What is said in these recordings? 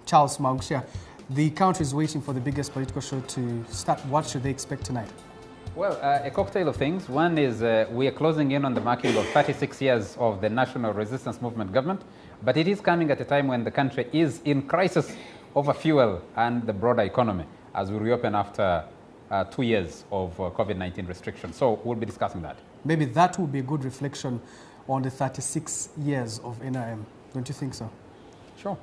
Charles Maugshia. The country is waiting for the biggest political show to start. What should they expect tonight? Well, a cocktail of things. One is we are closing in on the marking of 36 years of the National Resistance Movement government, but it is coming at a time when the country is in crisis over fuel and the broader economy as we reopen after 2 years of COVID-19 restrictions. So we'll be discussing that. Maybe that will be a good reflection on the 36 years of NRM. Don't you think so? Sure.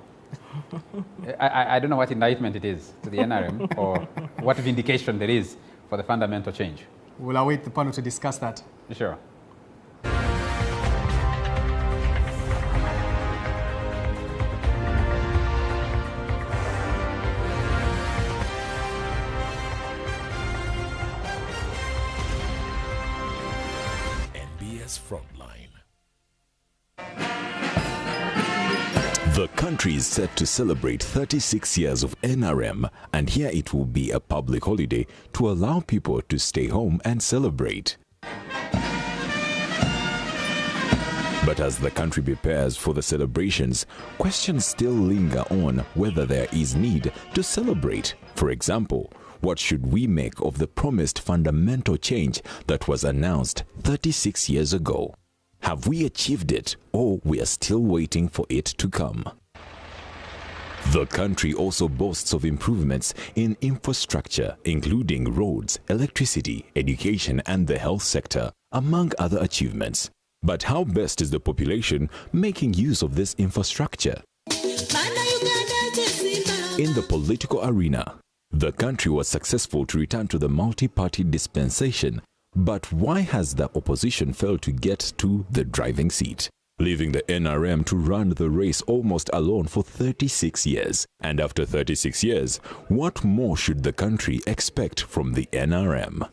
I don't know what indictment it is to the NRM or what vindication there is for the fundamental change. We'll await the panel to discuss that. Sure. Nbs Frontline. The country is set to celebrate 36 years of NRM, and here it will be a public holiday to allow people to stay home and celebrate. But as the country prepares for the celebrations, questions still linger on whether there is need to celebrate. For example, what should we make of the promised fundamental change that was announced 36 years ago? Have we achieved it, or we are still waiting for it to come? The country also boasts of improvements in infrastructure, including roads, electricity, education, and the health sector, among other achievements. But how best is the population making use of this infrastructure? In the political arena, the country was successful to return to the multi-party dispensation. But why has the opposition failed to get to the driving seat, leaving the NRM to run the race almost alone for 36 years? And after 36 years, what more should the country expect from the NRM?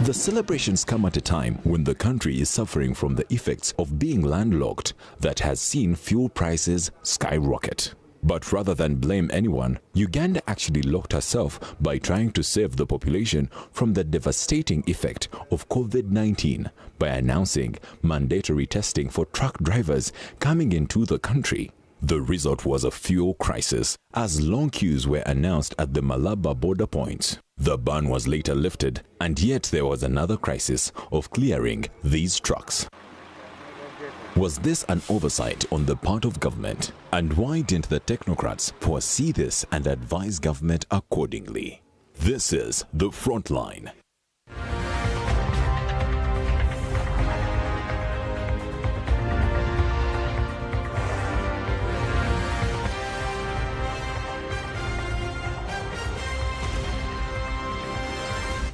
The celebrations come at a time when the country is suffering from the effects of being landlocked that has seen fuel prices skyrocket. But rather than blame anyone, Uganda actually locked herself by trying to save the population from the devastating effect of COVID-19 by announcing mandatory testing for truck drivers coming into the country. The result was a fuel crisis, as long queues were announced at the Malaba border points. The ban was later lifted, and yet there was another crisis of clearing these trucks. Was this an oversight on the part of government? And why didn't the technocrats foresee this and advise government accordingly? This is The Frontline.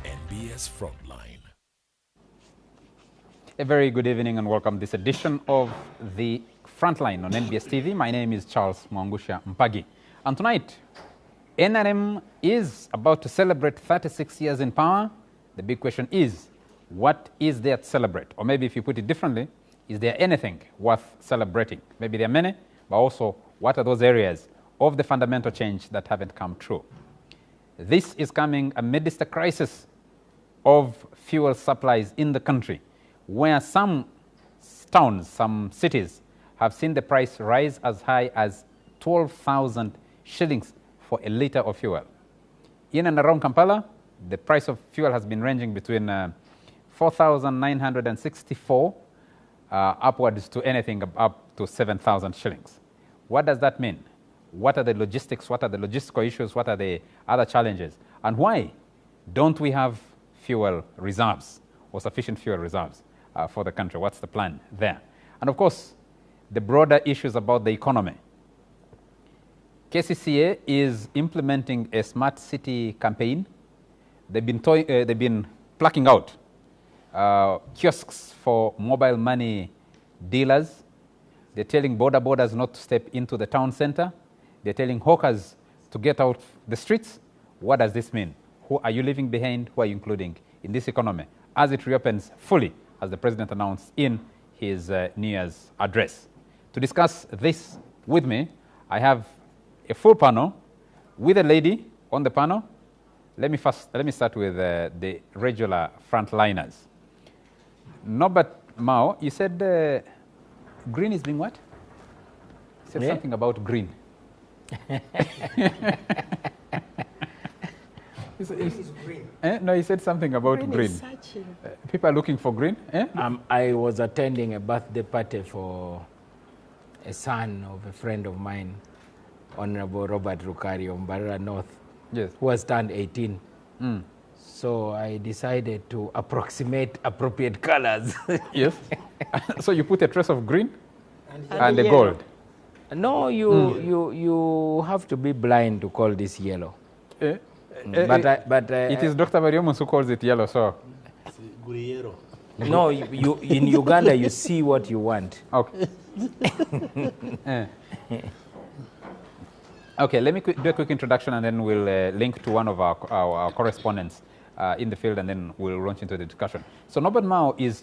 Nbs Frontline. A very good evening and welcome to this edition of the Frontline on NBS TV. My name is Charles Mwangusha Mpagi. And tonight, NRM is about to celebrate 36 years in power. The big question is, what is there to celebrate? Or maybe if you put it differently, is there anything worth celebrating? Maybe there are many, but also what are those areas of the fundamental change that haven't come true? This is coming amidst a crisis of fuel supplies in the country, where some towns, some cities, have seen the price rise as high as 12,000 shillings for a litre of fuel. In and around Kampala, the price of fuel has been ranging between 4,964 upwards to anything up to 7,000 shillings. What does that mean? What are the logistics? What are the logistical issues? What are the other challenges? And why don't we have fuel reserves or sufficient fuel reserves for the country? What's the plan there? And of course, the broader issues about the economy. KCCA is implementing a smart city campaign. They've been plucking out kiosks for mobile money dealers. They're telling borders not to step into the town center. They're telling hawkers to get out the streets. What does this mean? Who are you leaving behind? Who are you including in this economy as it reopens fully, as the president announced in his New Year's address? To discuss this with me, I have a full panel with a lady on the panel. Let me start with the regular frontliners. Norbert Mao, you said green is being what? said something about green. Green. No, he said something about green. People are looking for green. I was attending a birthday party for a son of a friend of mine, Honorable Robert Rukari of Mbarara North, who has turned 18. So I decided to approximate appropriate colors. Yes. So you put a trace of green and the gold. No, you have to be blind to call this yellow. But it is Dr. Bariomus who calls it yellow, so. No, in Uganda you see what you want. Okay. Okay, let me do a quick introduction and then we'll link to one of our correspondents in the field and then we'll launch into the discussion. So Norbert Mao is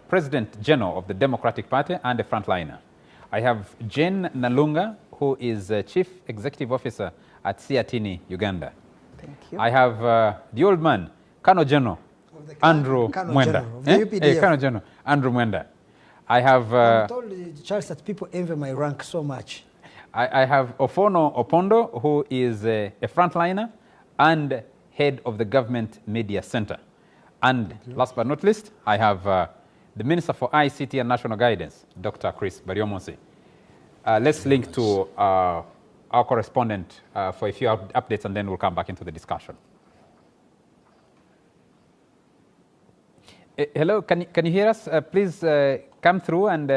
President General of the Democratic Party and a frontliner. I have Jane Nalunga, who is Chief Executive Officer at Siatini, Uganda. Thank you. I have the old man, Kano General, Andrew Mwenda. Kano General, Andrew Mwenda. I have... I'm told, Charles, that people envy my rank so much. I have Ofono Opondo, who is a frontliner and head of the Government Media Center. And last but not least, I have the Minister for ICT and National Guidance, Dr. Chris Bariomonsi. Let's link to our correspondent for a few updates and then we'll come back into the discussion. Hello, can you hear us? Please come through and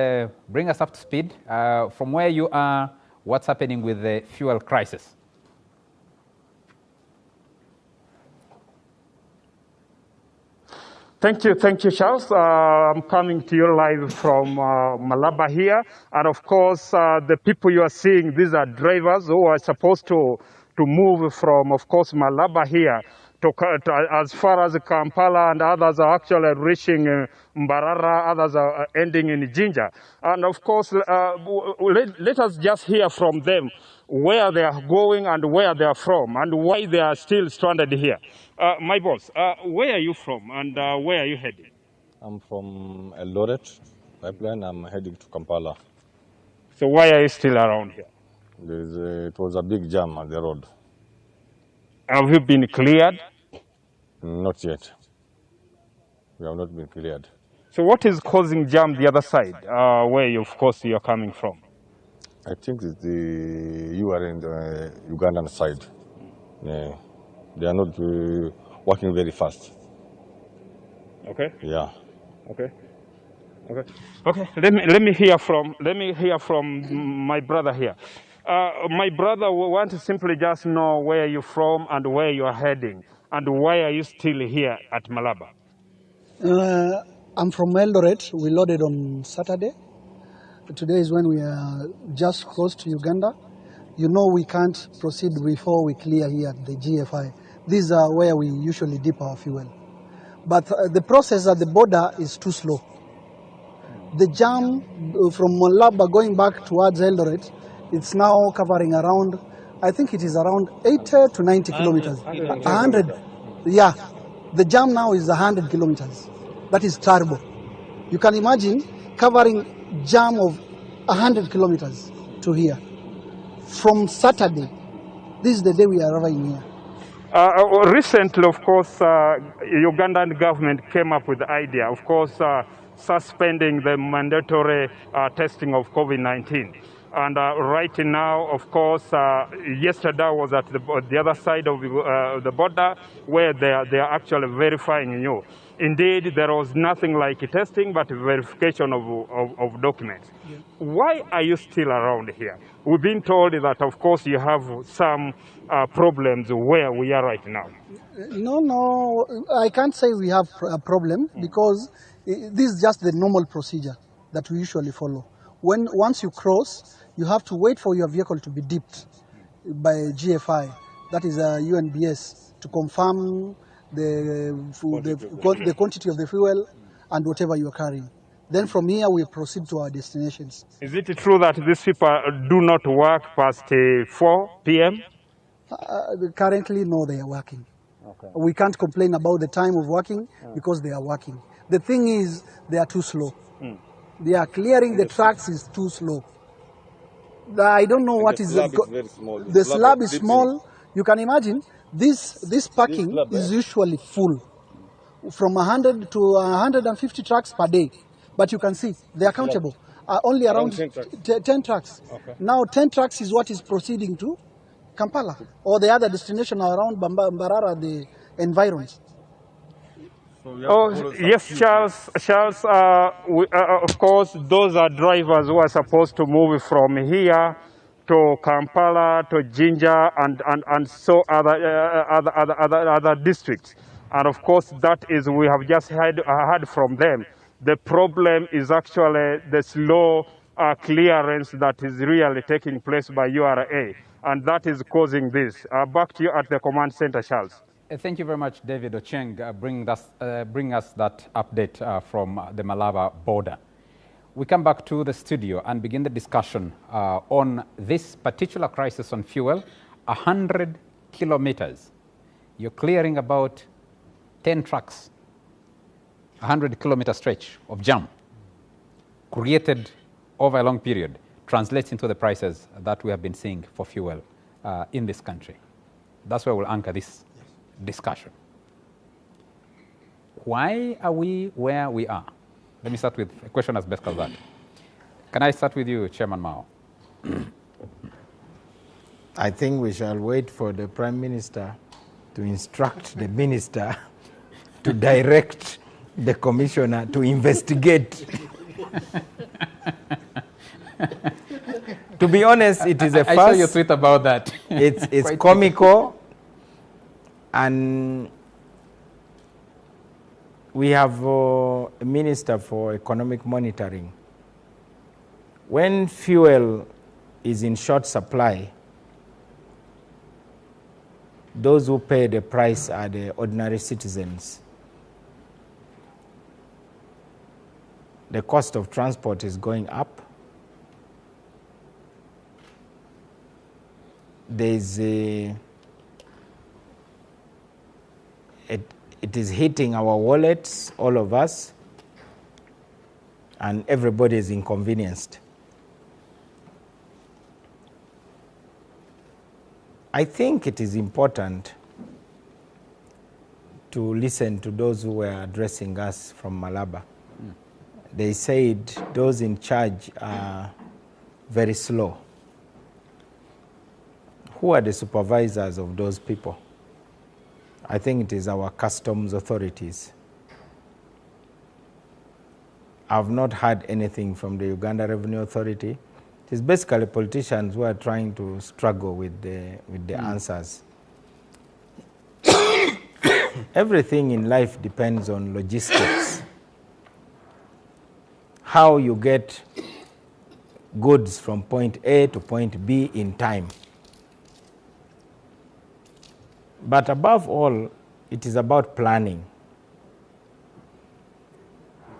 bring us up to speed. From where you are, what's happening with the fuel crisis? Thank you, Charles. I'm coming to you live from Malaba here. And of course, the people you are seeing, these are drivers who are supposed to move from, of course, Malaba here to as far as Kampala, and others are actually reaching Mbarara, others are ending in Jinja. And of course, let us just hear from them where they are going and where they are from and why they are still stranded here. My boss, where are you from and where are you heading? I'm from Eldoret pipeline. I'm heading to Kampala. So why are you still around here? It was a big jam on the road. Have you been cleared? Not yet. We have not been cleared. So what is causing jam the other side, where you, of course, you're coming from? I think you are in the Ugandan side. They are not working very fast. Okay. Yeah. Okay. Okay. Okay. Let me hear from my brother here. My brother, we want to simply just know where you're from and where you are heading, and why are you still here at Malaba? I'm from Eldoret. We loaded on Saturday. Today is when we are just close to Uganda. You know we can't proceed before we clear here at the GFI. These are where we usually dip our fuel. But the process at the border is too slow. The jam from Malaba going back towards Eldoret, it's now covering around, I think it is around 80 to 90 kilometers. 100. Yeah. The jam now is 100 kilometers. That is terrible. You can imagine covering jam of 100 kilometers to here. From Saturday, this is the day we are arriving here. Recently, of course, Ugandan government came up with the idea, of course, suspending the mandatory testing of COVID-19. And right now, of course, yesterday I was at the other side of the border where they are actually verifying you. Indeed, there was nothing like testing, but verification of documents. Yeah. Why are you still around here? We've been told that, of course, you have some problems where we are right now. No, I can't say we have a problem because this is just the normal procedure that we usually follow. Once you cross, you have to wait for your vehicle to be dipped by GFI, that is UNBS, to confirm the quantity of the fuel and whatever you are carrying. Then from here we proceed to our destinations. Is it true that these people do not work past 4 p.m.? Currently, no, they are working. Okay. We can't complain about the time of working because they are working. The thing is, they are too slow. They are clearing the tracks is too slow. I don't know And what the is slab is very small. the slab is fits small. You can imagine this parking slab, is usually full, from 100 to 150 trucks per day. But you can see they are countable. Only around 10 trucks. 10 trucks. Okay. Now 10 trucks is what is proceeding to Kampala or the other destination around Mbarara, the environs. Oh, yes, Charles. Charles, of course, those are drivers who are supposed to move from here to Kampala, to Jinja, and so other districts. And of course, that is, we have just heard from them. The problem is actually the slow clearance that is really taking place by URA, and that is causing this. Back to you at the command center, Charles. Thank you very much, David Ocheng, bring us that update from the Malaba border. We come back to the studio and begin the discussion on this particular crisis on fuel. 100 kilometers. You're clearing about 10 trucks. 100-kilometer stretch of jam created over a long period translates into the prices that we have been seeing for fuel in this country. That's where we'll anchor this discussion. Why are we where we are? Let me start with a question as best as that. Can I start with you, Chairman Mao? I think we shall wait for the Prime Minister to instruct the Minister to direct the Commissioner to investigate. To be honest, it is a farce. I saw your tweet about that. It's comical. And we have a Minister for Economic Monitoring. When fuel is in short supply, those who pay the price are the ordinary citizens. The cost of transport is going up. There's it is hitting our wallets, all of us, and everybody is inconvenienced. I think it is important to listen to those who were addressing us from Malaba. They said those in charge are very slow. Who are the supervisors of those people? I think it is our customs authorities. I've not heard anything from the Uganda Revenue Authority. It is basically politicians who are trying to struggle with the answers. Everything in life depends on logistics. How you get goods from point A to point B in time. But above all, it is about planning.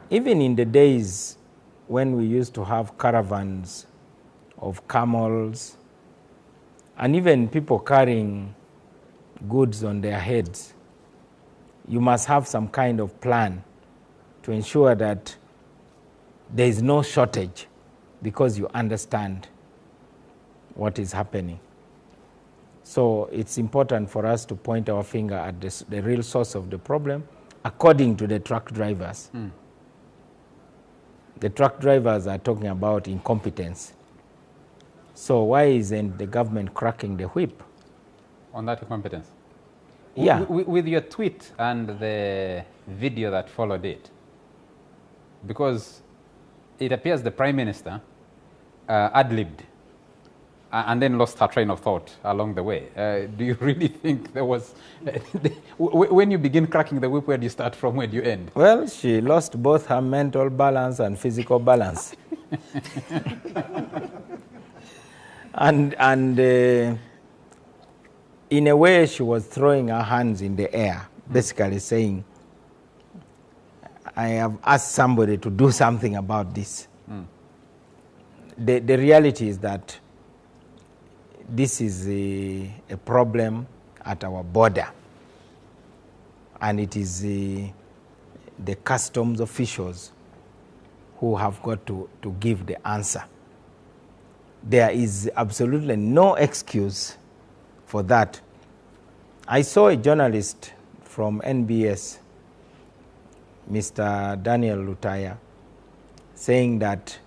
Even in the days when we used to have caravans of camels and even people carrying goods on their heads, you must have some kind of plan to ensure that there is no shortage because you understand what is happening. So it's important for us to point our finger at the real source of the problem according to the truck drivers. The truck drivers are talking about incompetence. So why isn't the government cracking the whip? On that incompetence? Yeah. With your tweet and the video that followed it, because it appears the Prime Minister ad-libbed and then lost her train of thought along the way. Do you really think there was... when you begin cracking the whip, where do you start from, where do you end? Well, she lost both her mental balance and physical balance. and in a way, she was throwing her hands in the air, basically saying, I have asked somebody to do something about this. The reality is that this is a problem at our border, and it is the customs officials who have got to give the answer. there is absolutely no excuse for that. I saw a journalist from NBS, Mr. Daniel Lutaya, saying that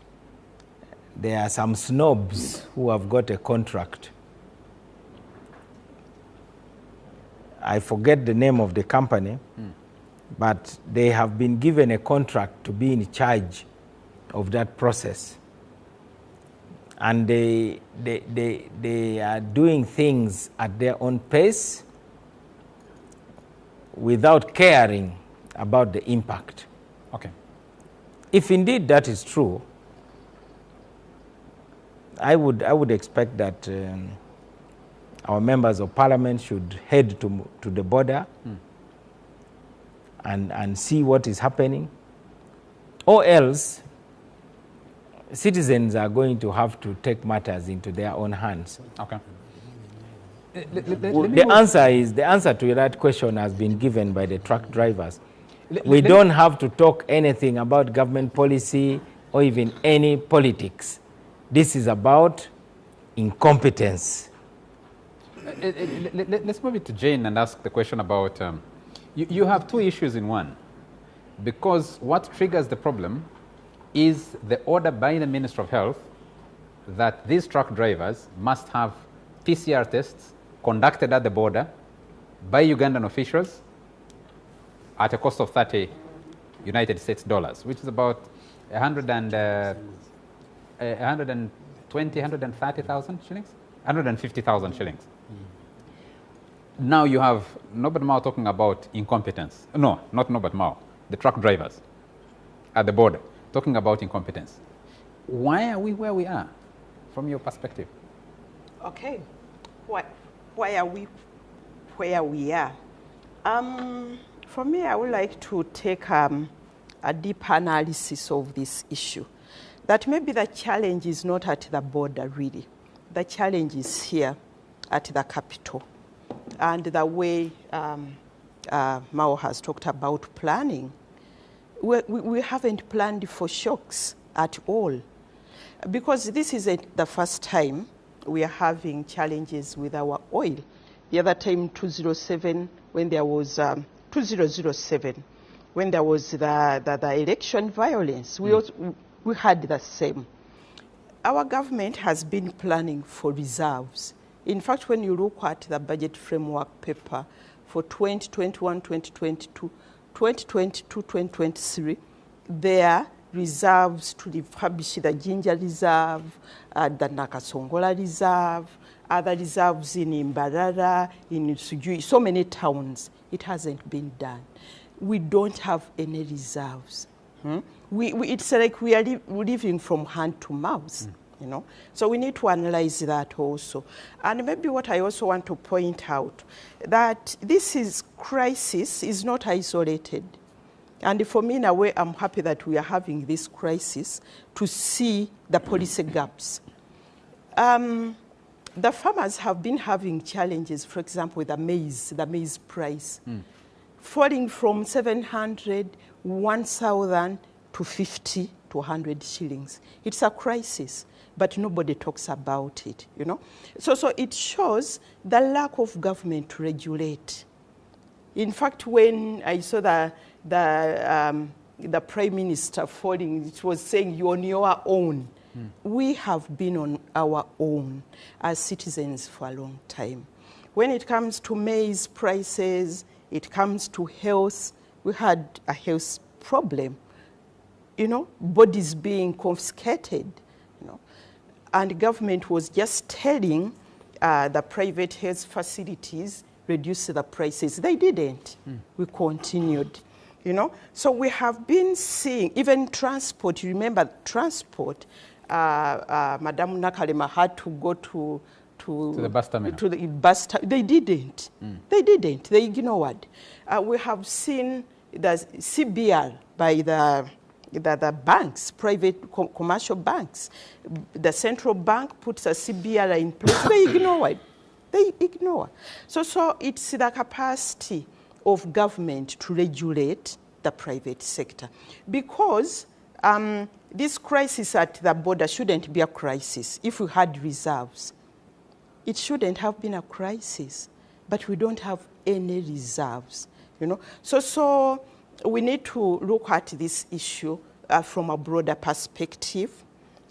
there are some snobs who have got a contract. I forget the name of the company, but they have been given a contract to be in charge of that process. And they are doing things at their own pace without caring about the impact. Okay. If indeed that is true, I would expect that our members of parliament should head to the border and see what is happening, or else citizens are going to have to take matters into their own hands. Okay. The answer to that question has been given by the truck drivers. We don't have to talk anything about government policy or even any politics. This is about incompetence. Let's move it to Jane and ask the question about, you have two issues in one, because what triggers the problem is the order by the Minister of Health that these truck drivers must have PCR tests conducted at the border by Ugandan officials at a cost of 30 United States dollars, which is about 130,000 shillings, 150,000 shillings. Now you have Norbert Mao talking about incompetence. No, not Norbert Mao, the truck drivers at the border talking about incompetence. Why are we where we are, from your perspective? Okay, why are we where we are? For me, I would like to take a deep analysis of this issue. That maybe the challenge is not at the border, really. The challenge is here at the capital. And the way Mao has talked about planning, we haven't planned for shocks at all. Because this isn't the first time we are having challenges with our oil. The other time, 2007, when there was 2007, when there was the election violence, we had the same. Our government has been planning for reserves. In fact, when you look at the budget framework paper for 2021, 2022, 2022, 2023, there are reserves to establish the Jinja Reserve, the Nakasongola Reserve, other reserves in Mbarara, in Sujui, so many towns. It hasn't been done. We don't have any reserves. It's like we are living from hand to mouth, you know. So we need to analyze that also. And maybe what I also want to point out, that this crisis is not isolated. And for me, in a way, I'm happy that we are having this crisis to see the policy gaps. The farmers have been having challenges, for example, with the maize price, falling from 700, 1,000 to 50 to 100 shillings. It's a crisis, but nobody talks about it, you know. So it shows the lack of government to regulate. In fact, when I saw the Prime Minister falling, it was saying, you're on your own. We have been on our own as citizens for a long time. When it comes to maize prices, it comes to health, we had a health problem, you know, bodies being confiscated, you know, and government was just telling the private health facilities, reduce the prices. They didn't. We continued, you know. So we have been seeing, even transport, you remember transport, Madam Nakalema had to go to the bus terminal. To the bus they didn't. They didn't. They ignored. We have seen the CBR by the banks, private commercial banks. The central bank puts a CBR in place. They ignore it. They ignore. So it's the capacity of government to regulate the private sector. Because This crisis at the border shouldn't be a crisis. If we had reserves, it shouldn't have been a crisis, but we don't have any reserves, you know. So we need to look at this issue from a broader perspective,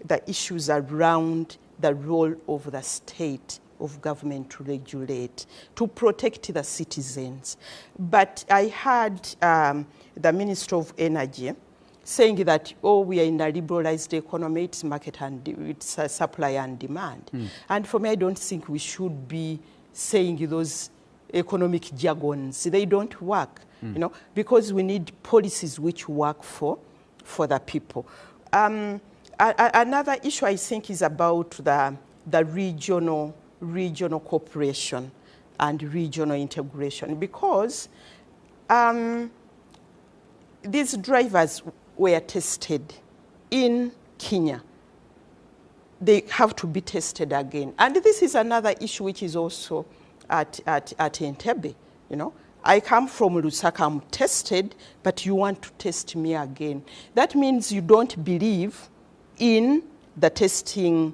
the issues around the role of the state, of government to regulate, to protect the citizens. But I heard the Minister of Energy saying that, oh, we are in a liberalized economy, it's market and it's supply and demand. And for me, I don't think we should be saying those economic jargons. They don't work, you know, because we need policies which work for the people. Another issue I think is about the regional cooperation and regional integration, because these drivers were tested in Kenya. They have to be tested again. And this is another issue which is also at Entebbe, you know. I come from Lusaka, I'm tested, but you want to test me again. That means you don't believe in the testing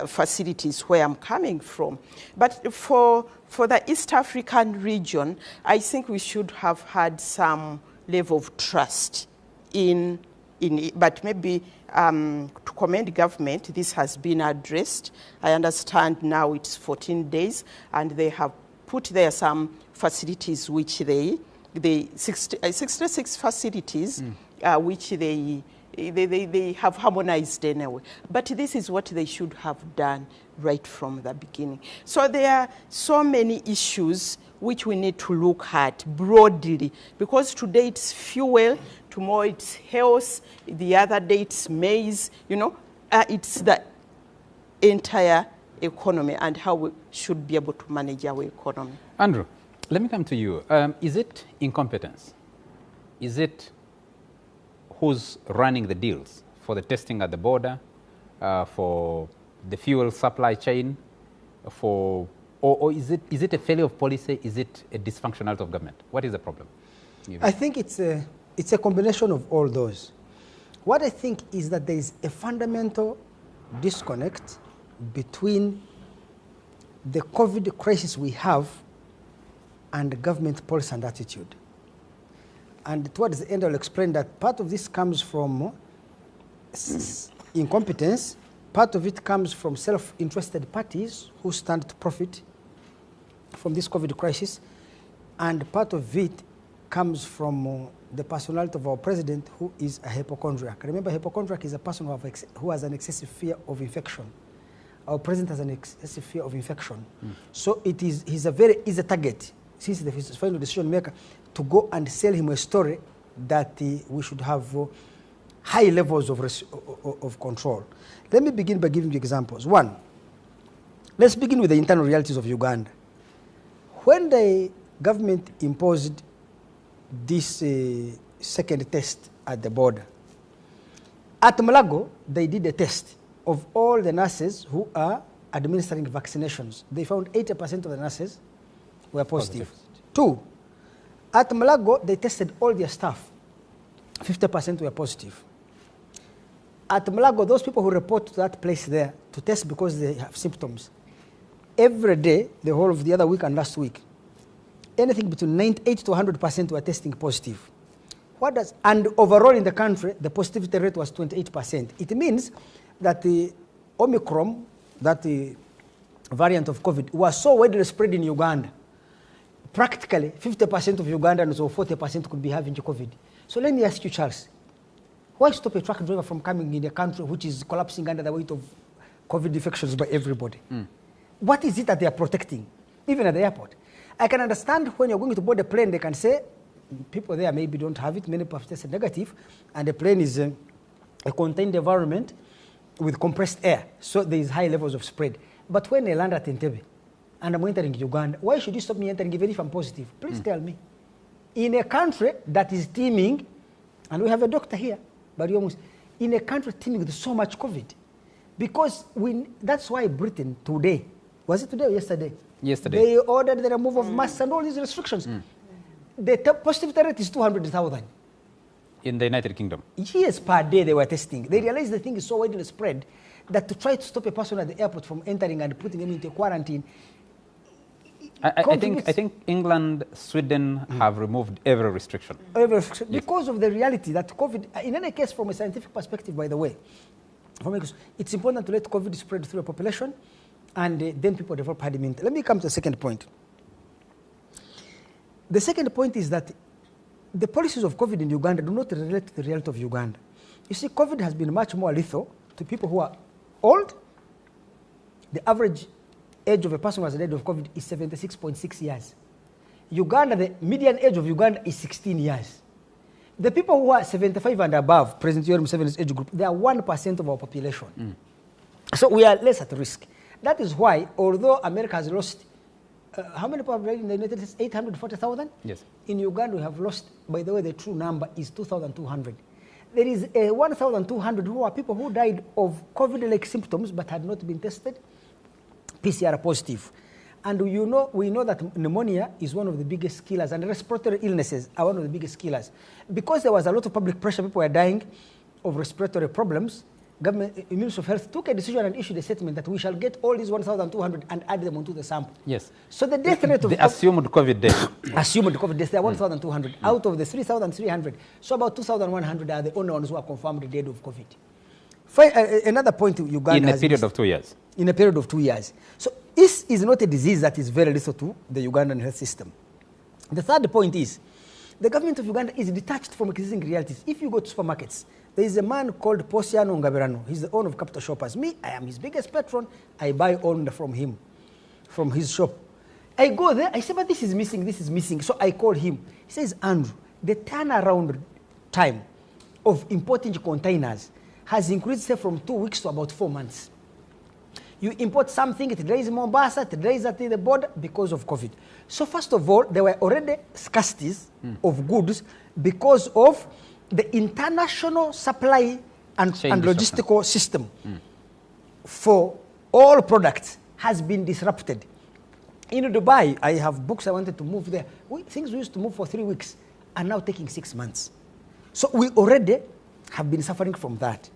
facilities where I'm coming from. But for the East African region, I think we should have had some level of trust in it. But maybe to commend government, this has been addressed. I understand now it's 14 days, and they have put there some facilities which 66 facilities which they have harmonized anyway. But this is what they should have done right from the beginning. So there are so many issues which we need to look at broadly, because today it's fuel, tomorrow it's health, the other day it's maize, you know. It's the entire economy and how we should be able to manage our economy. Andrew, let me come to you. Is it incompetence? Is it who's running the deals for the testing at the border, for the fuel supply chain, or is it a failure of policy? Is it a dysfunctionality of government? What is the problem? I think it's a combination of all those. What I think is that there is a fundamental disconnect between the COVID crisis we have and government policy and attitude. And towards the end, I'll explain that part of this comes from incompetence, part of it comes from self-interested parties who stand to profit from this COVID crisis, and part of it comes from the personality of our president, who is a hypochondriac. Remember, hypochondriac is a person who has an excessive fear of infection. Our president has an excessive fear of infection. So he's a very easy target, since he's the final decision maker, to go and sell him a story that we should have high levels of control. Let me begin by giving you examples. One, let's begin with the internal realities of Uganda. When the government imposed this second test at the border, at Mulago, they did a test of all the nurses who are administering vaccinations. They found 80% of the nurses were positive. Two, at Mulago, they tested all their staff. 50% were positive. At Mulago, those people who report to that place there to test because they have symptoms, every day, the whole of the other week and last week, anything between 98 to 100% were testing positive. And overall in the country, the positivity rate was 28%. It means that the Omicron, that the variant of COVID, was so widely spread in Uganda. Practically, 50% of Ugandans or 40% could be having COVID. So let me ask you, Charles, why stop a truck driver from coming in a country which is collapsing under the weight of COVID infections by everybody? What is it that they are protecting, even at the airport? I can understand when you're going to board a plane, they can say, people there maybe don't have it, many people have tested negative, and the plane is a contained environment with compressed air, so there is high levels of spread. But when I land at Entebbe, and I'm entering Uganda, why should you stop me entering even if I'm positive? Please tell me. In a country that is teeming, and we have a doctor here, but in a country teeming with so much COVID, because that's why Britain today, was it today or yesterday? Yesterday. They ordered the removal of masks and all these restrictions. The positivity rate is 200,000. In the United Kingdom? Years per day they were testing. They realized the thing is so widely spread that to try to stop a person at the airport from entering and putting him into quarantine. I think England, Sweden have removed every restriction. Every restriction. Yes. Because of the reality that COVID, in any case from a scientific perspective, by the way, it's important to let COVID spread through a population and then people develop herd immunity. Let me come to the second point. The second point is that the policies of COVID in Uganda do not relate to the reality of Uganda. You see, COVID has been much more lethal to people who are old. The average age of a person who has died of COVID is 76.6 years. Uganda, the median age of Uganda is 16 years. The people who are 75 and above, President Yoweri Museveni's age group, they are 1% of our population. So we are less at risk. That is why, although America has lost, how many people have died in the United States? 840,000? Yes. In Uganda, we have lost, by the way, the true number is 2,200. There is 1,200 who are people who died of COVID-like symptoms but had not been tested PCR positive. And we know that pneumonia is one of the biggest killers, and respiratory illnesses are one of the biggest killers. Because there was a lot of public pressure, people were dying of respiratory problems, government, Ministry of Health took a decision and issued a statement that we shall get all these 1,200 and add them onto the sample. Yes. So the death rate of the assumed COVID death. Assumed COVID deaths, there are 1,200. Out of the 3,300, so about 2,100 are the only ones who are confirmed dead of COVID. Another point Uganda has... In a period of 2 years. In a period of 2 years. So this is not a disease that is very lethal to the Ugandan health system. The third point is, the government of Uganda is detached from existing realities. If you go to supermarkets, there is a man called Posiano Ngabirano. He's the owner of Capital Shoppers. Me, I am his biggest patron. I buy all from him, from his shop. I go there, I say, but this is missing. So I call him. He says, Andrew, the turnaround time of importing containers has increased, say, from 2 weeks to about 4 months. You import something, it delays in Mombasa, it delays at the border because of COVID. So first of all, there were already scarcities of goods because of the international supply and logistical system for all products has been disrupted. In Dubai, I have books I wanted to move there. Things we used to move for 3 weeks are now taking 6 months. So we already have been suffering from that.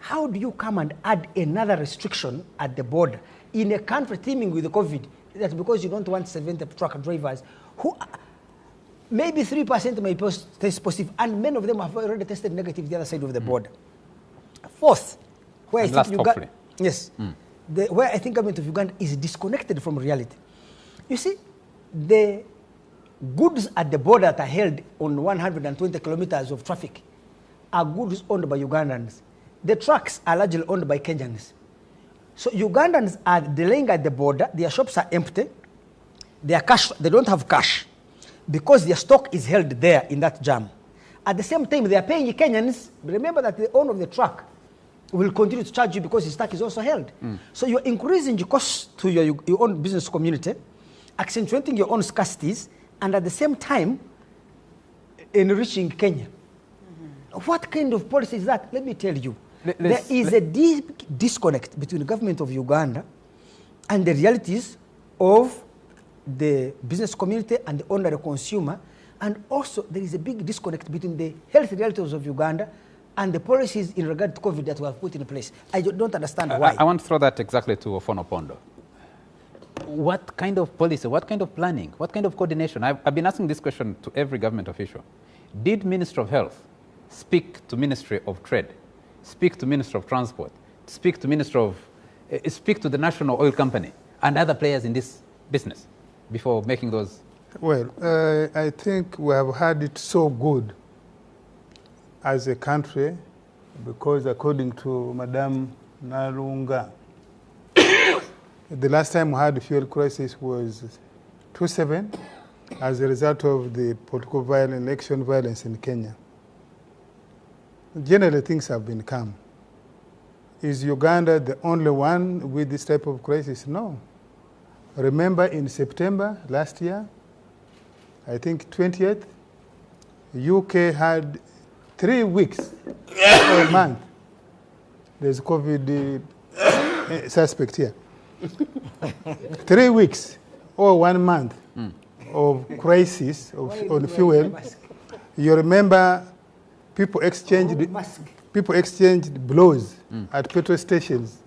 How do you come and add another restriction at the border in a country teeming with COVID? That's because you don't want 70 truck drivers who maybe 3% may test positive, and many of them have already tested negative the other side of the border. Fourth, where I think Uganda, where I think government of Uganda is disconnected from reality. You see, the goods at the border that are held on 120 kilometers of traffic are goods owned by Ugandans. The trucks are largely owned by Kenyans. So Ugandans are delaying at the border, their shops are empty, their cash, they don't have cash because their stock is held there in that jam. At the same time, they are paying Kenyans. Remember that the owner of the truck will continue to charge you because his stock is also held. So you're increasing your costs to your own business community, accentuating your own scarcities, and at the same time, enriching Kenya. What kind of policy is that? Let me tell you. There is a deep disconnect between the government of Uganda and the realities of the business community and the ordinary consumer. And also, there is a big disconnect between the health realities of Uganda and the policies in regard to COVID that we have put in place. I don't understand why. I want to throw that exactly to Ofono Pondo. What kind of policy, what kind of planning, what kind of coordination? I've been asking this question to every government official. Did Minister of Health speak to Ministry of Trade, speak to Minister of Transport, speak to speak to the National Oil Company and other players in this business before making those? Well, I think we have had it so good as a country because according to Madame Nalunga, the last time we had a fuel crisis was 2007 as a result of the political violence, election violence in Kenya. Generally, things have been calm. Is Uganda the only one with this type of crisis? No. Remember in September last year, I think 20th, UK had 3 weeks or a month. There's COVID suspect here. 3 weeks or 1 month of crisis on fuel. You remember people exchanged blows at petrol stations,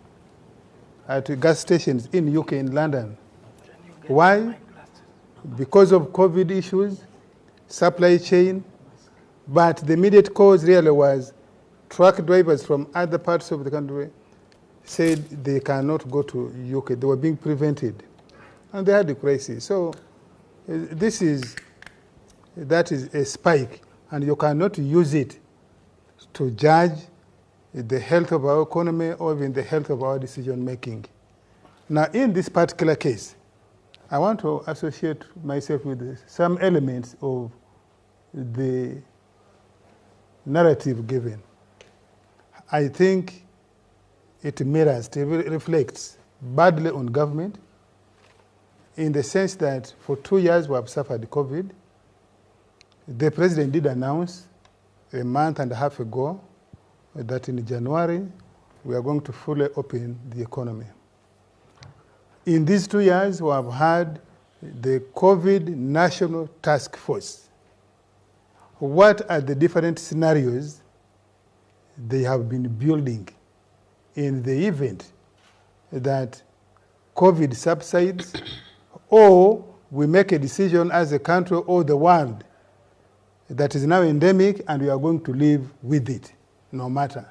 at gas stations in UK, in London. Why? Because of COVID issues, supply chain, but the immediate cause really was truck drivers from other parts of the country said they cannot go to UK. They were being prevented, and they had a crisis. So that is a spike, and you cannot use it to judge the health of our economy or even the health of our decision making. Now, in this particular case, I want to associate myself with some elements of the narrative given. I think it mirrors, it reflects badly on government in the sense that for 2 years we have suffered COVID. The president did announce a month and a half ago that in January we are going to fully open the economy. In these 2 years, we have had the COVID National Task Force. What are the different scenarios they have been building in the event that COVID subsides or we make a decision as a country or the world that is now endemic and we are going to live with it, no matter?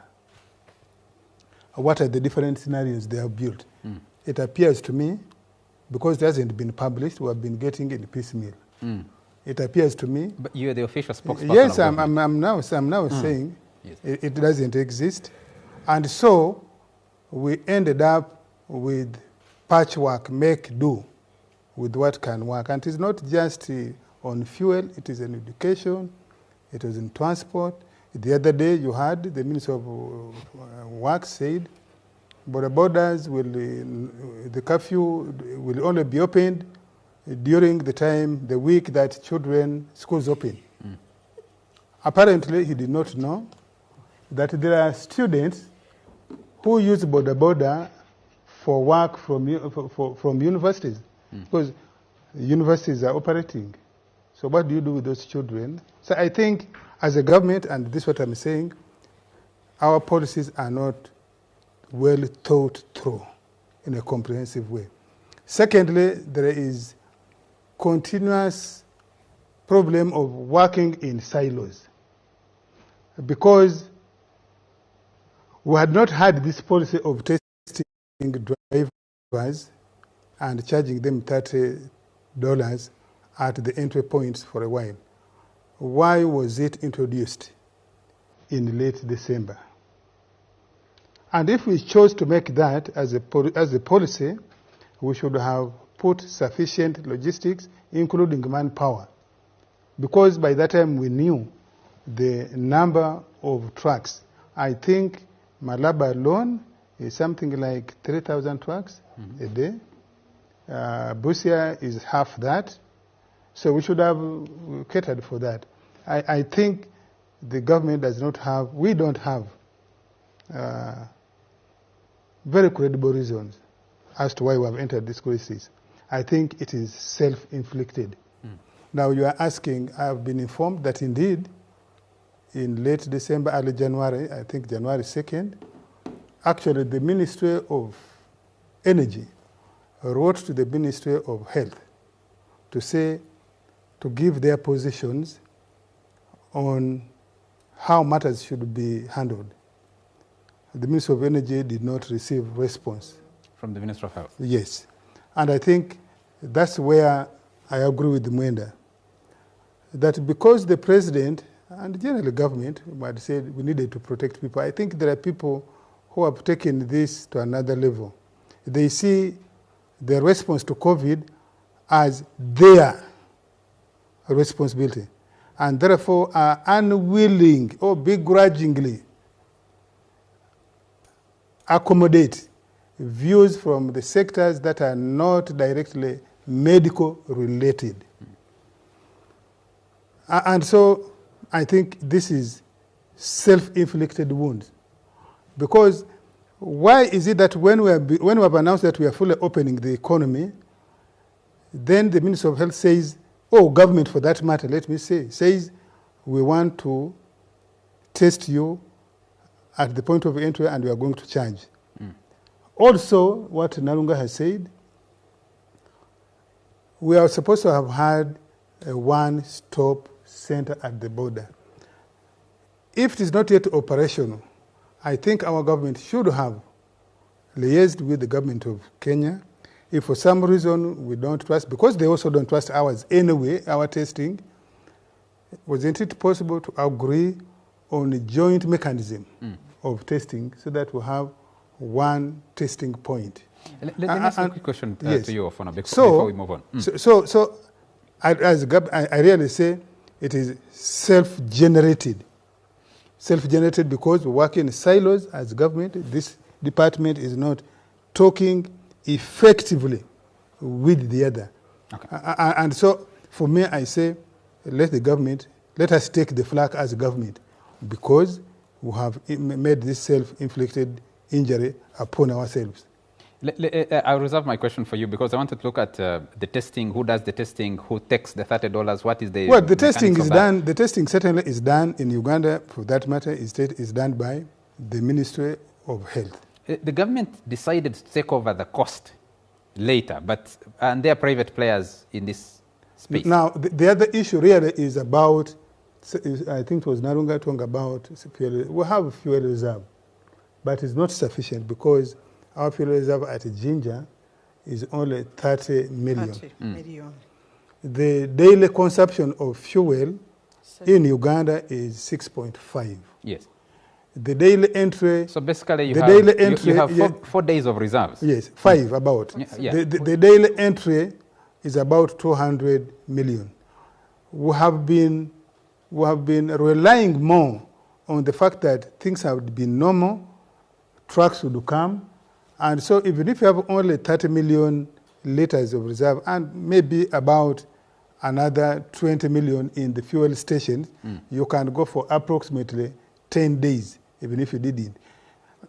What are the different scenarios they have built? It appears to me, because it hasn't been published, we have been getting it piecemeal. It appears to me. But you are the official spokesperson. Yes, I'm now saying yes. it doesn't exist. And so we ended up with patchwork, make do with what can work. And it's not just on fuel, it is in education, it is in transport. The other day you had the Minister of Work said, but the borders will, the curfew will only be opened during the week that schools open. Apparently, he did not know that there are students who use border for work from universities, because universities are operating. So what do you do with those children? So I think as a government, and this is what I'm saying, our policies are not well thought through in a comprehensive way. Secondly, there is continuous problem of working in silos. Because we had not had this policy of testing drivers and charging them $30 at the entry points for a while. Why was it introduced in late December? And if we chose to make that as a policy, we should have put sufficient logistics, including manpower, because by that time we knew the number of trucks. I think Malaba alone is something like 3,000 trucks a day. Busia is half that. So we should have catered for that. I think the government does not have, we don't have very credible reasons as to why we have entered this crisis. I think it is self-inflicted. Now you are asking, I have been informed that indeed in late December, early January, I think January 2nd, actually the Ministry of Energy wrote to the Ministry of Health to give their positions on how matters should be handled. The Ministry of Energy did not receive response. From the Minister of Health? Yes. And I think that's where I agree with Mwenda, that because the President and generally the government had said we needed to protect people, I think there are people who have taken this to another level. They see the response to COVID as their responsibility, and therefore are unwilling or begrudgingly accommodate views from the sectors that are not directly medical related. And so I think this is self-inflicted wounds. Because why is it that when we have announced that we are fully opening the economy, then the Minister of Health says, oh, government for that matter, let me say, says we want to test you at the point of entry and we are going to charge. Also, what Nalunga has said, we are supposed to have had a one-stop center at the border. If it is not yet operational, I think our government should have liaised with the government of Kenya. If for some reason we don't trust, because they also don't trust ours anyway, our testing, wasn't it possible to agree on a joint mechanism of testing so that we have one testing point? Let me ask a quick question yes. to you, Ofona, before we move on. So I really say it is self-generated. Self-generated because we work in silos as government. This department is not talking effectively with the other. Okay. And so for me, I say, let us take the flag as a government because we have made this self-inflicted injury upon ourselves. I'll reserve my question for you because I wanted to look at the testing. Who does the testing? Who takes the $30? What is the well? The testing is done. The testing certainly is done in Uganda. For that matter, is done by the Ministry of Health. The government decided to take over the cost later, and there are private players in this space. Now, the other issue really is about. I think it was Narunga talking about fuel. We have a fuel reserve, but it's not sufficient because our fuel reserve at Jinja is only 30 million. 30 million. The daily consumption of fuel in Uganda is 6.5. Yes. The daily entry... So basically you have 4 days of reserves. Yes, 5 about. Yeah. The daily entry is about 200 million. We have been relying more on the fact that things have been normal, trucks would come, and so even if you have only 30 million liters of reserve and maybe about another 20 million in the fuel stations, you can go for approximately 10 days, even if you didn't.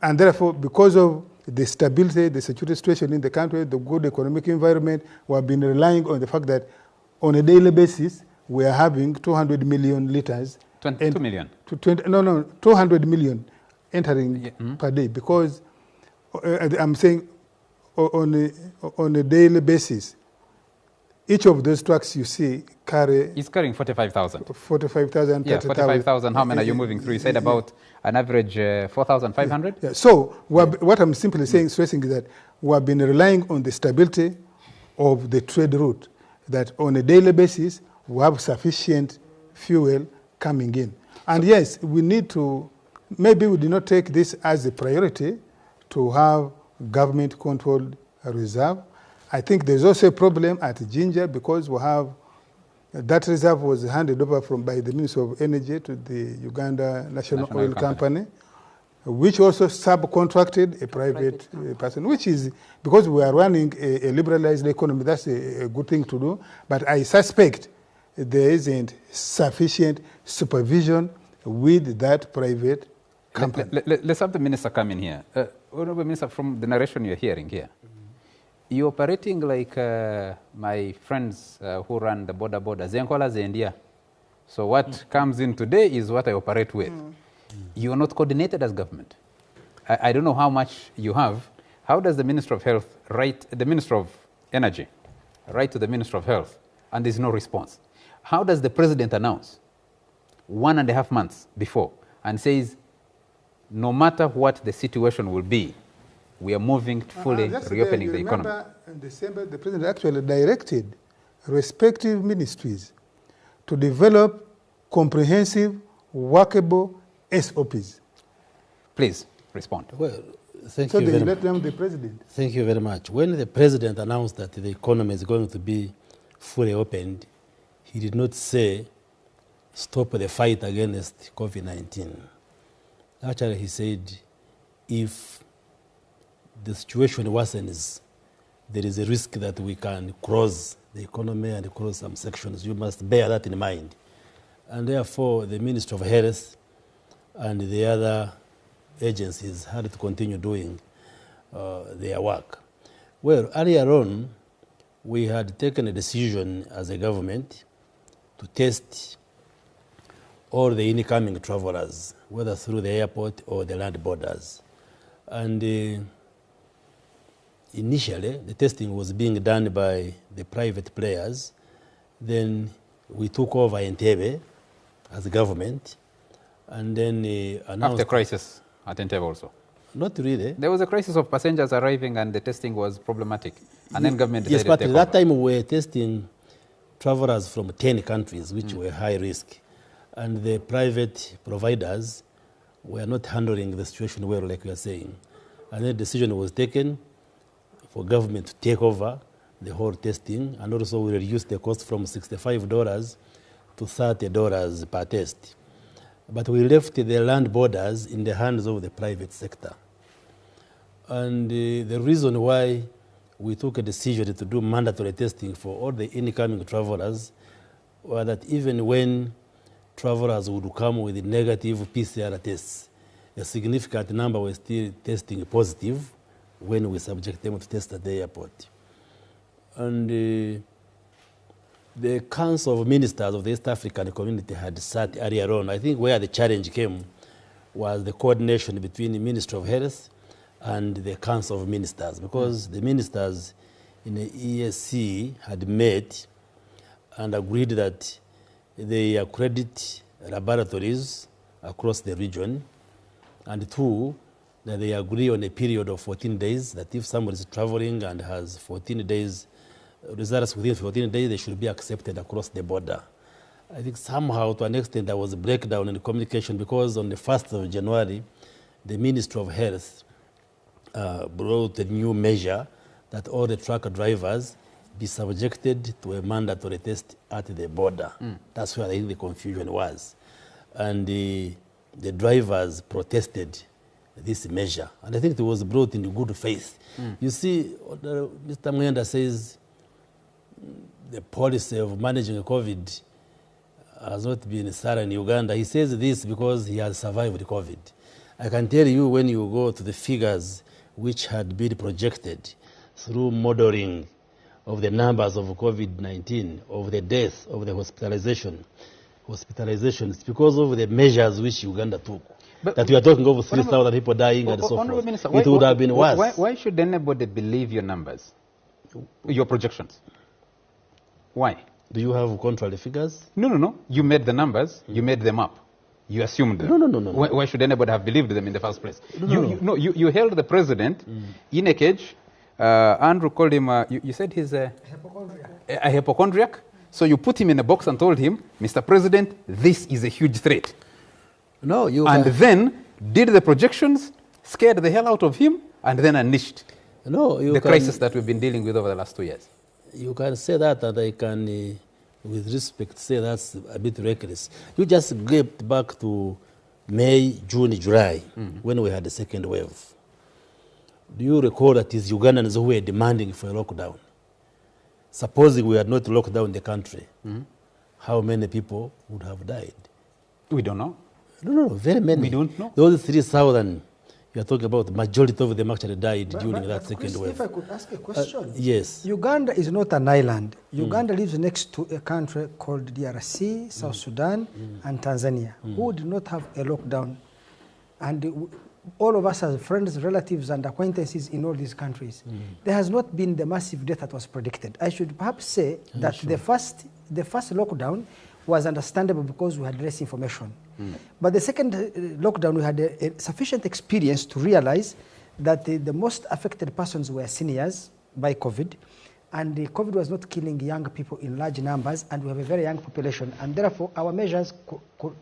And therefore, because of the stability, the security situation in the country, the good economic environment, we have been relying on the fact that on a daily basis, we are having 200 million liters. 22 million? 200 million entering per day because I'm saying on a daily basis, each of those trucks you see is carrying 45,000. 45,000, yeah, 45,000. How many are you moving through? You said about an average 4,500? Yeah. So what I'm simply saying, stressing is that we have been relying on the stability of the trade route, that on a daily basis, we have sufficient fuel coming in. And yes, we need to, maybe we did not take this as a priority to have government-controlled reserve. I think there's also a problem at Jinja because we have, that reserve was handed over by the Ministry of Energy to the Uganda National Oil Company, which also subcontracted a private person, which is, because we are running a liberalized economy, that's a good thing to do. But I suspect there isn't sufficient supervision with that private company. Let's have the minister come in here. Honorable Minister, from the narration you're hearing here, you're operating like my friends who run the border. Zenkola Zendia. So what comes in today is what I operate with. You're not coordinated as government. I don't know how much you have. How does the Minister of Health write, the Minister of Energy, write to the Minister of Health, and there's no response? How does the President announce 1.5 months before and says, no matter what the situation will be, we are moving to fully reopening the economy? In December, the President actually directed respective ministries to develop comprehensive, workable SOPs. Please respond. Well, thank you very much. Let them the President. Thank you very much. When the President announced that the economy is going to be fully opened, he did not say, stop the fight against COVID-19. Actually, he said, if the situation worsens, there is a risk that we can close the economy and close some sections. You must bear that in mind. And therefore, the Ministry of Health and the other agencies had to continue doing their work. Well, earlier on, we had taken a decision as a government to test all the incoming travelers whether through the airport or the land borders. And initially, the testing was being done by the private players. Then we took over Entebbe as a government, and then announced... After crisis at Entebbe also? Not really. There was a crisis of passengers arriving and the testing was problematic. And then government decided yes, but to take at that over. time we were testing travelers from 10 countries, which were high risk. And the private providers were not handling the situation well, like we are saying. And the decision was taken for government to take over the whole testing, and also we reduced the cost from $65 to $30 per test. But we left the land borders in the hands of the private sector. And the reason why we took a decision to do mandatory testing for all the incoming travelers was that even when travelers would come with negative PCR tests, a significant number were still testing positive when we subject them to test at the airport. And the Council of Ministers of the East African Community had sat earlier on. I think where the challenge came was the coordination between the Ministry of Health and the Council of Ministers, because the ministers in the ESC had met and agreed that they accredit laboratories across the region, and two, that they agree on a period of 14 days, that if somebody is traveling and has 14 days, results within 14 days, they should be accepted across the border. I think somehow, to an extent, there was a breakdown in the communication, because on the 1st of January, the Ministry of Health brought a new measure that all the truck drivers be subjected to a mandatory test at the border. That's where I think the confusion was. And the drivers protested this measure. And I think it was brought in good faith. You see, Mr. Mwenda says the policy of managing COVID has not been thorough in Uganda. He says this because he has survived COVID. I can tell you, when you go to the figures which had been projected through modeling of the numbers of COVID-19, of the death, of the hospitalizations, because of the measures which Uganda took. But that we are talking over 3,000 people dying and so forth. Minister, it would have been worse. Why should anybody believe your numbers, your projections? Why? Do you have contrary figures? No. You made the numbers, you made them up. You assumed them. No. Why should anybody have believed them in the first place? You held the president in a cage. Andrew called him, you said he's a hypochondriac. So you put him in a box and told him, Mr. President, this is a huge threat. No, you and then did the projections, scared the hell out of him, and then unleashed the crisis that we've been dealing with over the last 2 years. You can say that, and I can, with respect, say that's a bit reckless. You just get back to May, June, July, when we had the second wave. Do you recall that it's Ugandans who were demanding for a lockdown? Supposing we had not locked down the country, how many people would have died? We don't know. No, very many. We don't know. Those 3,000 you are talking about, the majority of them actually died during that second wave. If I could ask a question. Yes. Uganda is not an island. Uganda lives next to a country called DRC, South Sudan, and Tanzania, who did not have a lockdown. And all of us as friends, relatives, and acquaintances in all these countries, there has not been the massive death that was predicted. I should perhaps say that the first lockdown was understandable because we had less information. But the second lockdown, we had a sufficient experience to realize that the most affected persons were seniors by COVID, and the COVID was not killing young people in large numbers, and we have a very young population, and therefore our measures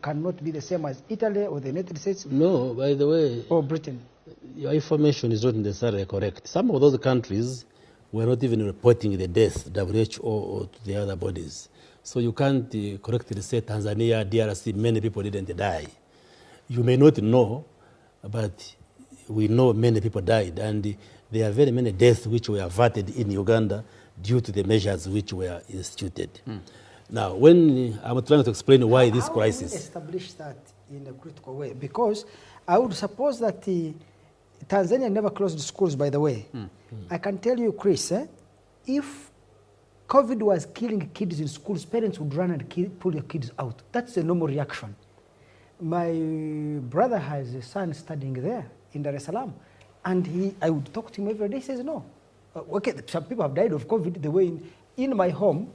cannot be the same as Italy or the United States. No, by the way, or Britain. Your information is not necessarily correct. Some of those countries were not even reporting the death, WHO or to the other bodies. So you can't correctly say Tanzania, DRC, many people didn't die. You may not know, but we know many people died, and there are very many deaths which were averted in Uganda due to the measures which were instituted. Now, when I'm trying to explain why this crisis... How do we establish that in a critical way? Because I would suppose that Tanzania never closed schools, by the way. I can tell you, Chris, if COVID was killing kids in schools, parents would run and pull their kids out. That's a normal reaction. My brother has a son studying there in Dar es Salaam, and I would talk to him every day. He says, no. Okay, some people have died of COVID. The way in my home,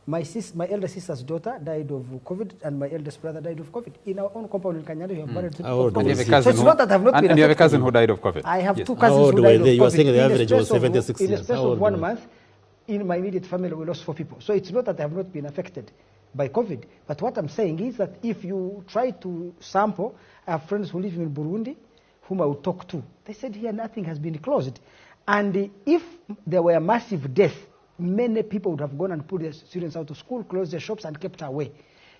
my elder sister's daughter died of COVID, and my eldest brother died of COVID. In our own compound in Kanyari, we have married people of COVID. So it's not that I've not been and you have a cousin who died of COVID. I have two cousins who died of COVID. You are saying the average was 76 years. In a space of 1 month, in my immediate family, we lost 4 people. So it's not that I have not been affected by COVID. But what I'm saying is that if you try to sample, I have friends who live in Burundi, whom I would talk to. They said here nothing has been closed. And if there were massive deaths, many people would have gone and put their students out of school, closed their shops, and kept away.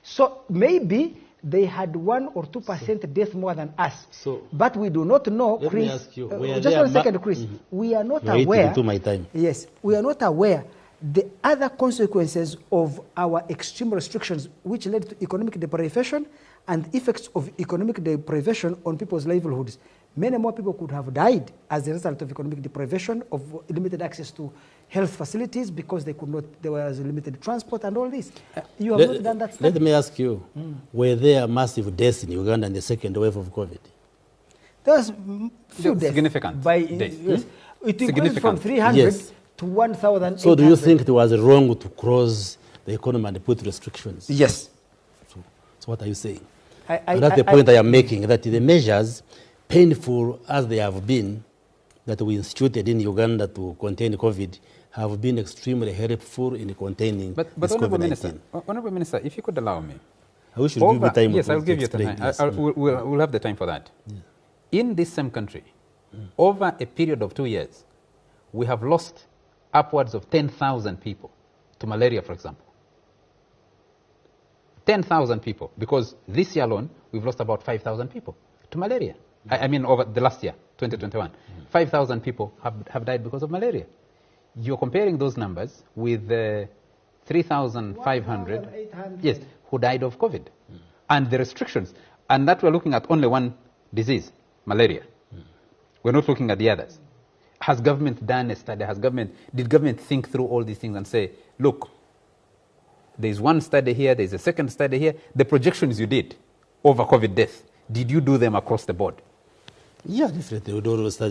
So maybe they had 1 or 2% death more than us. But we do not know, Chris. Let me ask you, just 1 second, Chris. We are not aware. To my time. Yes, we are not aware the other consequences of our extreme restrictions, which led to economic deprivation and effects of economic deprivation on people's livelihoods. Many more people could have died as a result of economic deprivation, of limited access to health facilities because they could not, there was limited transport and all this. You have not done that study. Let me ask you, were there massive deaths in Uganda in the second wave of COVID? There was few deaths. Significant. Yes. It increased from 300 to 1,000. So do you think it was wrong to close the economy and put restrictions? Yes. So what are you saying? That's the point I am making, that the measures, painful as they have been, that we instituted in Uganda to contain COVID, have been extremely helpful in containing but Honorable Minister, if you could allow me. I wish you would give me time. Yes, I'll give you time. We'll have the time for that. Yeah. In this same country, over a period of 2 years, we have lost upwards of 10,000 people to malaria, for example. 10,000 people, because this year alone, we've lost about 5,000 people to malaria. I mean, over the last year, 2021, 5,000 people have died because of malaria. You're comparing those numbers with 3,500, yes, who died of COVID. And the restrictions, and that we're looking at only one disease, malaria. We're not looking at the others. Has government done a study? Did government think through all these things and say, look, there's one study here, there's a second study here. The projections you did over COVID death, did you do them across the board? Yeah, definitely.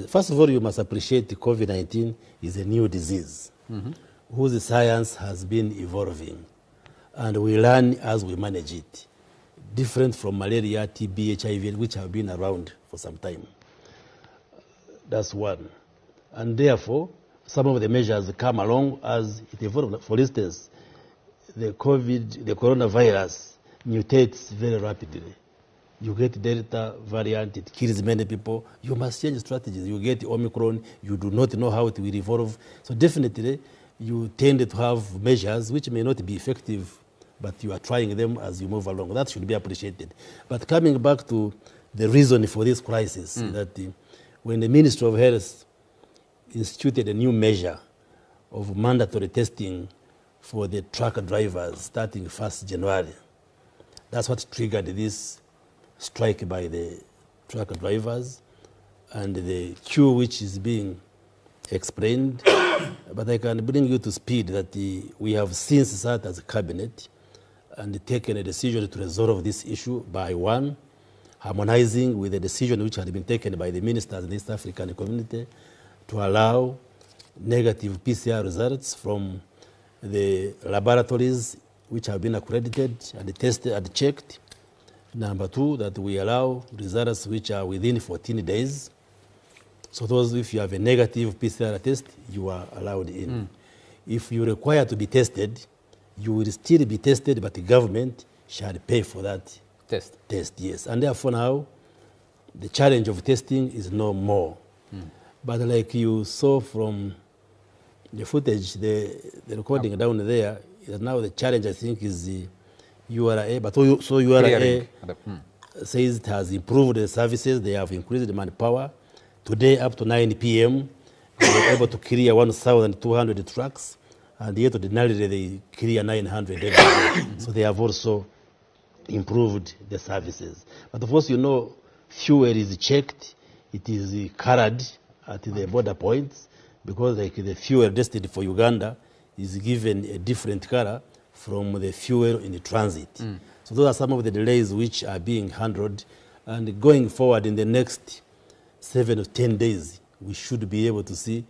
First of all, you must appreciate the COVID-19 is a new disease whose science has been evolving. And we learn as we manage it. Different from malaria, TB, HIV, which have been around for some time. That's one. And therefore, some of the measures come along as it evolves. For instance, the coronavirus mutates very rapidly. You get Delta variant, it kills many people. You must change strategies. You get Omicron, you do not know how it will evolve. So definitely, you tend to have measures which may not be effective, but you are trying them as you move along. That should be appreciated. But coming back to the reason for this crisis, that when the Ministry of Health instituted a new measure of mandatory testing for the truck drivers starting 1st January, that's what triggered this strike by the truck drivers and the queue which is being explained. But I can bring you to speed that we have since sat as a cabinet and taken a decision to resolve this issue by one, harmonizing with the decision which had been taken by the ministers in the East African community to allow negative PCR results from the laboratories which have been accredited and tested and checked. Number two, that we allow results which are within 14 days. So those, if you have a negative PCR test, you are allowed in. If you require to be tested, you will still be tested, but the government shall pay for that test, yes. And therefore now, the challenge of testing is no more. But like you saw from the footage, the recording down there, now the challenge, I think, is the URA, but so URA says it has improved the services, they have increased the manpower. Today, up to 9 p.m., they were able to clear 1,200 trucks, and yet ordinarily they clear 900 every day. So they have also improved the services. But of course, you know, fuel is checked, it is carried at the border points, because like the fuel destined for Uganda is given a different color from the fuel in the transit. So those are some of the delays which are being handled. And going forward in the next 7 or 10 days, we should be able to see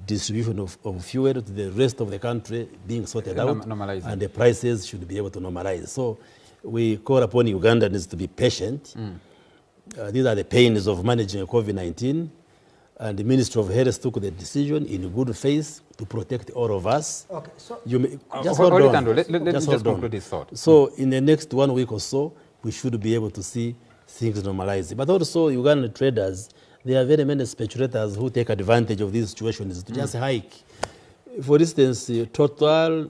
distribution of fuel to the rest of the country being sorted out, and the prices should be able to normalize. So we call upon Ugandans to be patient. These are the pains of managing COVID-19, and the Ministry of Health took the decision in good faith to protect all of us. Okay, so you may, just hold on. Let me just conclude this thought. So in the next 1 week or so, we should be able to see things normalize. But also Ugandan traders, there are very many speculators who take advantage of these situations to just hike. For instance, Total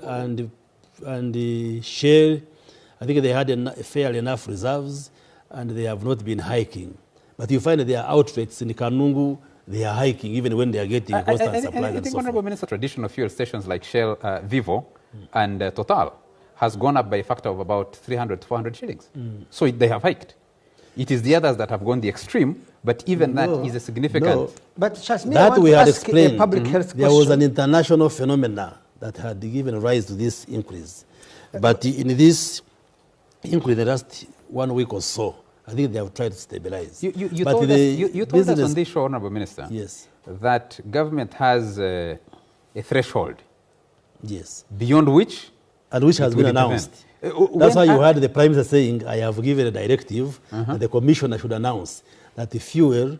and Shell, I think they had fairly enough reserves and they have not been hiking. But you find that there are outlets in Kanungu, they are hiking even when they are getting constant supplies. I think, Honorable Minister, traditional fuel stations like Shell, Vivo, and Total has gone up by a factor of about 300 to 400 shillings. So they have hiked. It is the others that have gone the extreme, but even that is a significant... No. But Shasmi, that we had explained. Public health there was an international phenomena that had given rise to this increase. But in this increase, the last 1 week or so, I think they have tried to stabilize. You told us on this show, Honorable Minister, yes, that government has a threshold. Yes. Beyond which... And which has been announced. That's why you heard the Prime Minister saying, I have given a directive that the Commissioner should announce that the fuel,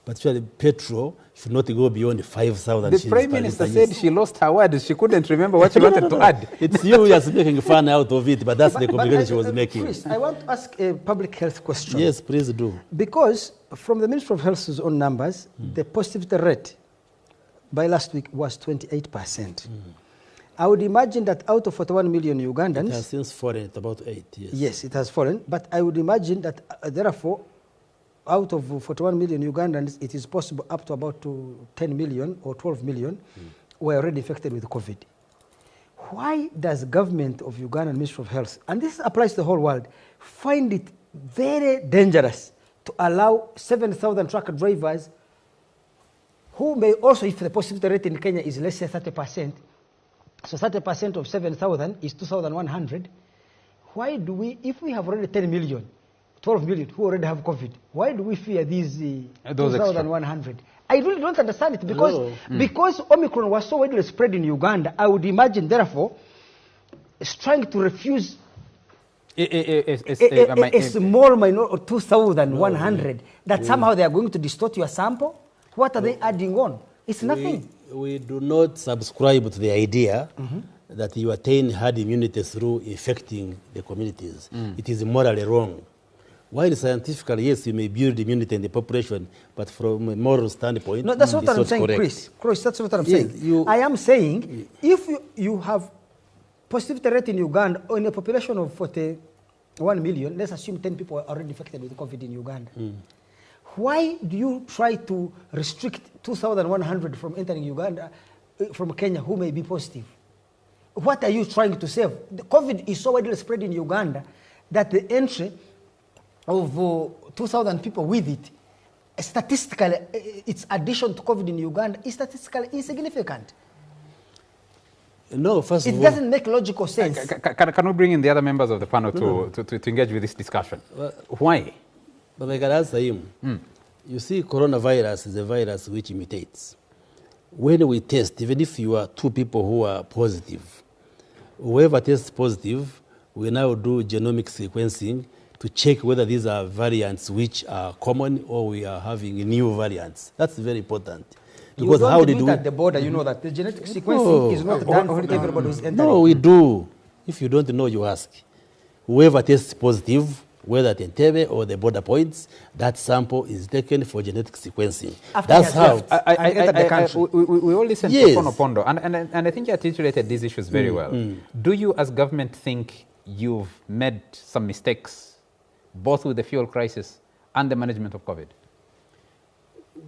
particularly petrol, should not go beyond 5,000 shillings. The Prime Minister said she lost her words. She couldn't remember what she wanted to add. It's you just making fun out of it, but that's the communication she was making. Chris, I want to ask a public health question. Yes, please do. Because from the Ministry of Health's own numbers, the positivity rate by last week was 28%. I would imagine that out of 41 million Ugandans... It has since fallen at about 8, yes. Yes, it has fallen. But I would imagine that, therefore, out of 41 million Ugandans, it is possible up to about 10 million or 12 million were already infected with COVID. Why does government of Uganda and Ministry of Health, and this applies to the whole world, find it very dangerous to allow 7,000 truck drivers who may also, if the positivity rate in Kenya is less than 30%, so 30% of 7,000 is 2,100. Why do we, if we have already 10 million, 12 million who already have COVID, why do we fear these 2,100? I really don't understand it because Omicron was so widely spread in Uganda. I would imagine, therefore, it's trying to refuse a small minority, 2,100, that somehow they are going to distort your sample. What are they adding on? It's nothing. We do not subscribe to the idea that you attain herd immunity through infecting the communities. It is morally wrong. While scientifically, yes, you may build immunity in the population, but from a moral standpoint, no, that's not what I'm saying, Chris. Chris, that's what I'm saying. I am saying, if you have positivity rate in Uganda, or in a population of 41 million, let's assume 10 people are already infected with COVID in Uganda. Why do you try to restrict 2,100 from entering Uganda, from Kenya, who may be positive? What are you trying to save? The COVID is so widely spread in Uganda that the entry of 2,000 people with it, statistically, its addition to COVID in Uganda is statistically insignificant. No, first of all, it doesn't make logical sense. Can we bring in the other members of the panel to engage with this discussion? Why? But I can answer him. You see, coronavirus is a virus which mutates. When we test, even if you are 2 people who are positive, whoever tests positive, we now do genomic sequencing to check whether these are variants which are common or we are having new variants. That's very important. Because how did we... at the border, you know that the genetic sequencing is not done for everybody who's entering. No, we do. If you don't know, you ask. Whoever tests positive, whether at Entebbe or the border points, that sample is taken for genetic sequencing. That's how. We all listen to Opondo, and I think you articulated these issues very well. Do you, as government, think you've made some mistakes, both with the fuel crisis and the management of COVID?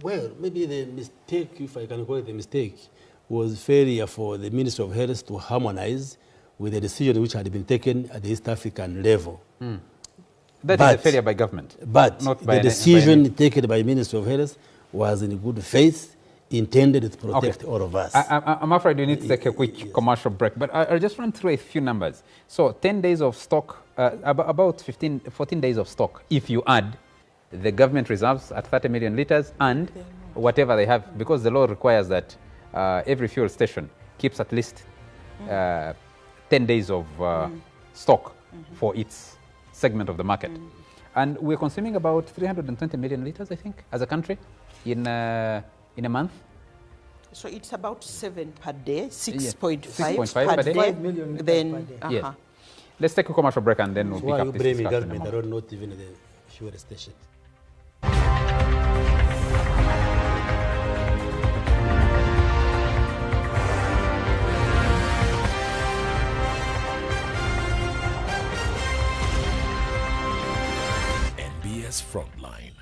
Well, maybe the mistake, if I can call it a mistake, was failure for the Ministry of Health to harmonize with the decision which had been taken at the East African level. That is a failure by government. But not by the decision taken by Ministry of Health was in good faith. intended to protect all of us. I'm afraid we need to take a quick commercial break, but I'll just run through a few numbers. So 10 days of stock, about 14 days of stock, if you add the government reserves at 30 million litres and whatever they have, because the law requires that every fuel station keeps at least 10 days of stock for its segment of the market. And we're consuming about 320 million litres, I think, as a country in a month. So it's about 7 per day, 6.5 per day. 5 million Then, per day. Yes. Let's take a commercial break and then we'll pick Why are up you this blaming discussion in a government? moment. Not even the fuel station. Nbs Frontline.